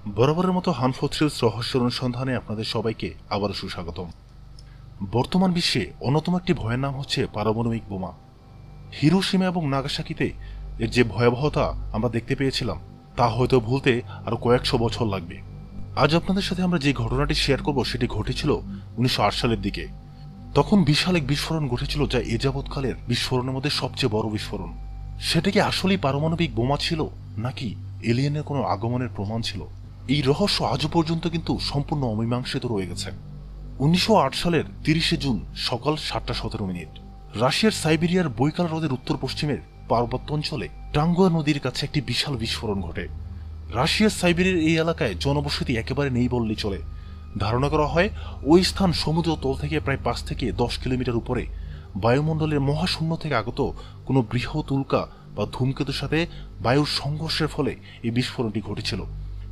বরাবরের মতো হানফো থ্রিলস রহস্যের অনুসন্ধানে আপনাদের সবাইকে আবারও সুস্বাগতম। বর্তমান বিশ্বে অন্যতম একটি ভয়ের নাম হচ্ছে পারমাণবিক বোমা। হিরোশিমা এবং নাগাসাকিতে এর যে ভয়াবহতা আমরা দেখতে পেয়েছিলাম তা হয়তো ভুলতে আরো কয়েকশো বছর লাগবে। আজ আপনাদের সাথে আমরা যে ঘটনাটি শেয়ার করব সেটি ঘটেছিল 1908 সালের দিকে। তখন বিশাল এক বিস্ফোরণ ঘটেছিল যা এ যাবৎকালের বিস্ফোরণের মধ্যে সবচেয়ে বড় বিস্ফোরণ। সেটা কি আসলেই পারমাণবিক বোমা ছিল নাকি এলিয়েনের কোনো আগমনের প্রমাণ ছিল? এই রহস্য আজও পর্যন্ত কিন্তু সম্পূর্ণ অমীমাংসিত রয়ে গেছে। 1908 সালের 30শে জুন সকাল 7:17 রাশিয়ার সাইবেরিয়ার বৈকাল হ্রদের উত্তর পশ্চিমের পার্বত্য অঞ্চলে টাঙ্গুয়া নদীর কাছে একটি বিশাল বিস্ফোরণ ঘটে। রাশিয়ার সাইবেরিয়ার এই এলাকায় জনবসতি একেবারে নেই বললেই চলে। ধারণা করা হয় ওই স্থান সমুদ্র তল থেকে প্রায় 5 থেকে 10 কিলোমিটার উপরে বায়ুমণ্ডলের মহাশূন্য থেকে আগত কোনো বৃহৎ উল্কা বা ধূমকেতুর সাথে বায়ুর সংঘর্ষের ফলে এই বিস্ফোরণটি ঘটেছিল।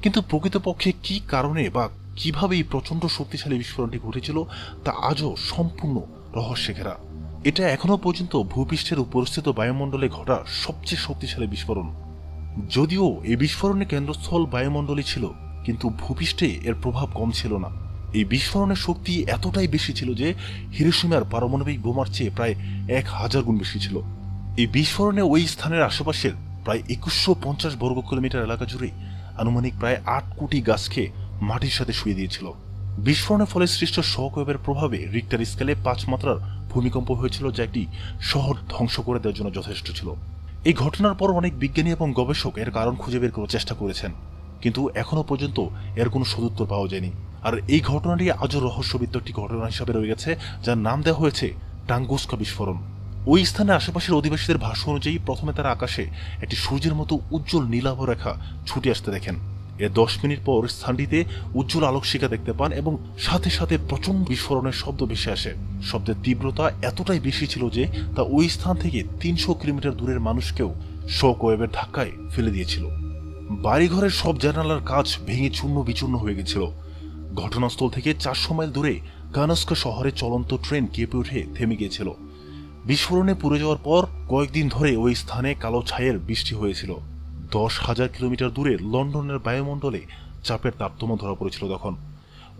কিন্তু প্রকৃতপক্ষে কি কারণে বা কিভাবে এই প্রচন্ড শক্তিশালী বিস্ফোরণটি ঘটেছিল তা আজও সম্পূর্ণ রহস্যে ঘেরা। এটা এখনো পর্যন্ত ভূপৃষ্ঠের উপরস্থিত বায়ুমণ্ডলে ঘটা সবচেয়ে শক্তিশালী বিস্ফোরণ। যদিও এই বিস্ফোরণের কেন্দ্রস্থল বায়ুমণ্ডলই ছিল, কিন্তু ভূপৃষ্ঠে এর প্রভাব কম ছিল না। এই বিস্ফোরণের শক্তি এতটাই বেশি ছিল যে হিরোশিমার পারমাণবিক বোমার চেয়ে প্রায় 1000 গুণ বেশি ছিল। এই বিস্ফোরণে ওই স্থানের আশেপাশের প্রায় 2150 বর্গ কিলোমিটার এলাকা জুড়ে আনুমানিক প্রায় 8 কোটি গাছকে মাটির সাথে শুয়ে দিয়েছিল। বিস্ফোরণের ফলে সৃষ্ট শকওয়েভের প্রভাবে রিক্টার স্কেলে 5 মাত্রার ভূমিকম্প হয়েছিল, যা একটি শহর ধ্বংস করে দেওয়ার জন্য যথেষ্ট ছিল। এই ঘটনার পর অনেক বিজ্ঞানী এবং গবেষক এর কারণ খুঁজে বের করার চেষ্টা করেছেন, কিন্তু এখনো পর্যন্ত এর কোনো সদুত্তর পাওয়া যায়নি। আর এই ঘটনাটি আজও রহস্যবিদ্ধ একটি ঘটনা হিসাবে রয়ে গেছে, যার নাম দেওয়া হয়েছে টাঙ্গুস্কা বিস্ফোরণ। ওই স্থানে আশেপাশের অধিবাসীদের ভাষ্য অনুযায়ী প্রথমে তারা আকাশে একটি সূর্যের মতো উজ্জ্বল নীলাভ রেখা ছুটে আসতে দেখেন। এর 10 মিনিট পর স্থানটিতে উজ্জ্বল আলোকশিখা দেখতে পান এবং সাথে সাথে প্রচন্ড বিস্ফোরণের শব্দ ভেসে আসে। শব্দের তীব্রতা এতটাই বেশি ছিল যে তা ওই স্থান থেকে 300 কিলোমিটার দূরের মানুষকেও শকওয়েভের ধাক্কায় ফেলে দিয়েছিল। বাড়িঘরের সব জানালার কাঁচ ভেঙে চূর্ণ বিচূর্ণ হয়ে গেছিল। ঘটনাস্থল থেকে 400 মাইল দূরে কানস্কা শহরে চলন্ত ট্রেন কেঁপে উঠে থেমে গিয়েছিল। বিস্ফোরণে পুড়ে যাওয়ার পর কয়েকদিন ধরে ওই স্থানে কালো ছায়ের বৃষ্টি হয়েছিল। 10,000 কিলোমিটার দূরে লন্ডনের বায়ুমণ্ডলে চাপের তারতম্য ধরা পড়েছিল তখন।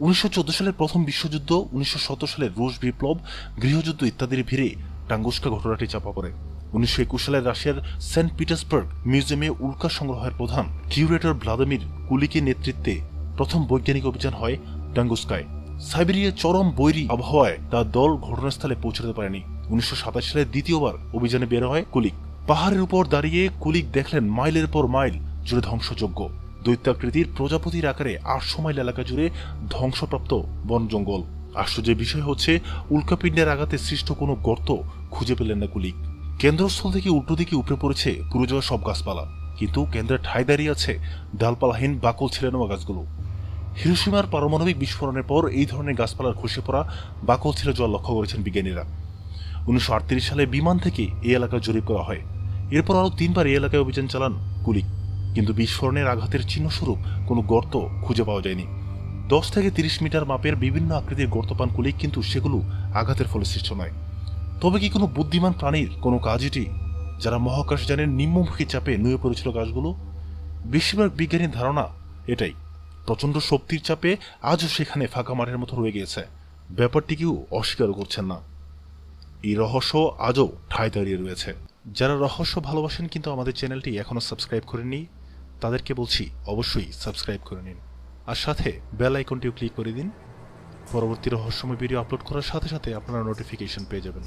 1914 সালের প্রথম বিশ্বযুদ্ধ, 1917 সালের রুশ বিপ্লব, গৃহযুদ্ধ ইত্যাদির ভিড়ে টাঙ্গুস্কা ঘটনাটি চাপা পড়ে। 1921 সালের রাশিয়ার সেন্ট পিটার্সবার্গ মিউজিয়ামে উল্কা সংগ্রহের প্রধান কিউরেটর ভ্লাদিমির কুলিকের নেতৃত্বে প্রথম বৈজ্ঞানিক অভিযান হয় টাঙ্গুস্কায়। সাইবেরিয়ার চরম বৈরী আবহাওয়ায় তার দল ঘটনাস্থলে পৌঁছাতে পারেনি। 1927 সালে দ্বিতীয়বার অভিযানে বের হয় কুলিক। পাহাড়ের উপর দাঁড়িয়ে কুলিক দেখলেন মাইলের পর মাইল জুড়ে ধ্বংসযজ্ঞ। দৈত্যাকৃতির প্রজাপতির আকারে 800 মাইল এলাকা জুড়ে ধ্বংসপ্রাপ্ত বন জঙ্গল। আশ্চর্যের বিষয় হচ্ছে উল্কাপিণ্ডের আঘাতে সৃষ্ট কোনো গর্ত খুঁজে পেলেন না কুলিক। কেন্দ্রস্থল থেকে উল্টো দিকে উপড়ে পড়েছে পুরো যাওয়া সব গাছপালা, কিন্তু কেন্দ্রের ঠায় দাঁড়িয়ে আছে ডালপালাহীন বাকল ছেড়ে নেওয়া গাছগুলো। হিরোশিমার পারমাণবিক বিস্ফোরণের পর এই ধরনের গাছপালার খসে পড়া বাকল ছেড়ে যাওয়া লক্ষ্য করেছেন বিজ্ঞানীরা। 1938 সালে বিমান থেকে এই এলাকা জরিপ করা হয়। এরপর আরও 3 বার এই এলাকায় অভিযান চালান কুলিক, কিন্তু বিস্ফোরণের আঘাতের চিহ্নস্বরূপ কোনো গর্ত খুঁজে পাওয়া যায়নি। 10 থেকে 30 মিটার মাপের বিভিন্ন আকৃতির গর্ত পান কুলিক, কিন্তু সেগুলো আঘাতের ফলে সৃষ্ট নয়। তবে কি কোনো বুদ্ধিমান প্রাণীর কোনো কাজ এটি, যারা মহাকাশযানের নিম্নমুখী চাপে নুয়ে পড়েছিল গাছগুলো? বেশিরভাগ বিজ্ঞানীর ধারণা এটাই। প্রচন্ড শক্তির চাপে আজও সেখানে ফাঁকা মাঠের মতো রয়ে গিয়েছে। ব্যাপারটি কেউ অস্বীকারও করছেন না। এই রহস্য আজও ঠায় দাঁড়িয়ে রয়েছে। যারা রহস্য ভালোবাসেন কিন্তু আমাদের চ্যানেলটি এখনো সাবস্ক্রাইব করেননি, তাদেরকে বলছি অবশ্যই সাবস্ক্রাইব করে নিন, আর সাথে বেল আইকনটিও ক্লিক করে দিন। পরবর্তী রহস্যময় ভিডিও আপলোড করার সাথে সাথে আপনারা নোটিফিকেশন পেয়ে যাবেন।